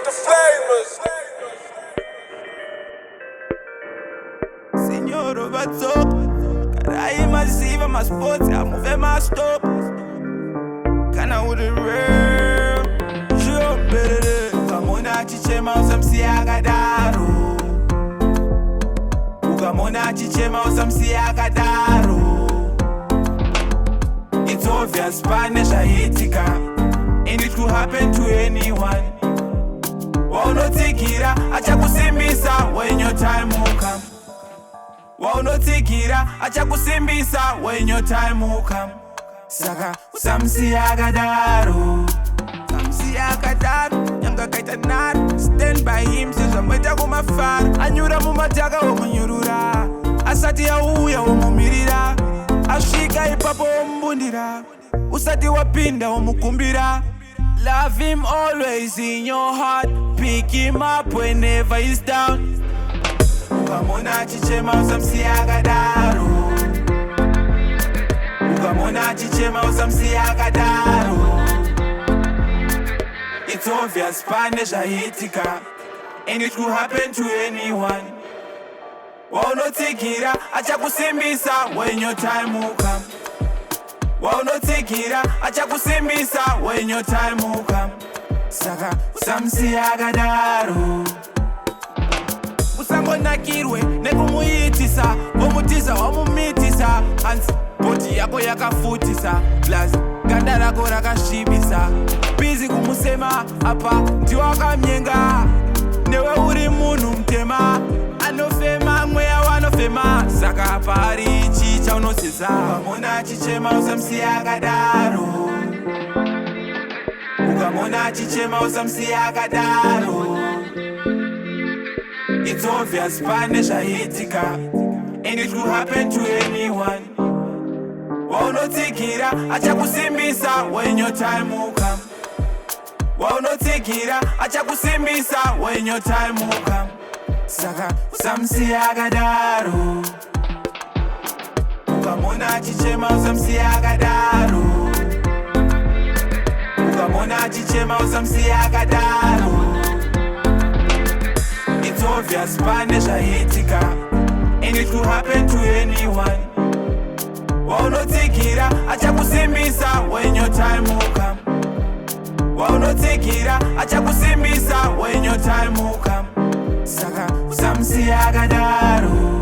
the flavors. Signor Bazzop, carai massiva, ma sports, a move ma stop. Kana with the real, je better. Ukamona chichema usamsiaga daru. Ukamona chichema usamsiaga daru. It's obvious, Spanish hitika, and it could happen to anyone. Waunotsigira, acha kusimbisa when your time will come. Waunotsigira, acha kusimbisa when your time will come. Saka usamsiaga daru. Usamsiaga daru, nyanga kaita naru. Stand by him, sisa mweta kumafara. Anyura mumataka omunyurura. Asati ya uya omumirira. Ashika ipapo ombundira. Usati wapinda omukumbira. Love him always in your heart. Pick him up whenever he's down. Ukamona chichema usamsiaga daru. Ukamona chichema usamsiaga daru. It's obvious, Spanish hitika, and it could happen to anyone. Waunotsigira, acha kusimbisa when your time will come. Waunotsigira, acha kusimbisa when your time will come. Saka usamsiaga daru. Usangonakirwe nekumuyitisa, omutisa omumitisa. Hansi body yako yakafutisa, plus ganda rako rakashibisa. Busy kumusema apa ndiwakamyenga. Newe uri munhu mtema, anofema mweya wanofema. Saka apa ari ichi chaunosisa. Ukamona chichema usamsiaga daru. Ukamona chichema usamsiaga daru. It's obvious, Spanish hitika, and it could happen to anyone. Waunotsigira, acha kusimbisa when your time will come. Waunotsigira, acha kusimbisa when your time will come. Saka usamsiaga daru. Ukamona chichema usamsiaga daru. Ukamona chichema usamsiaga daru. It's obvious, Spanish hitika, and it could happen to anyone. Waunotsigira, acha kusimbisa when your time will come. Waunotsigira, acha kusimbisa when your time will come. Saka usamsiaga daru.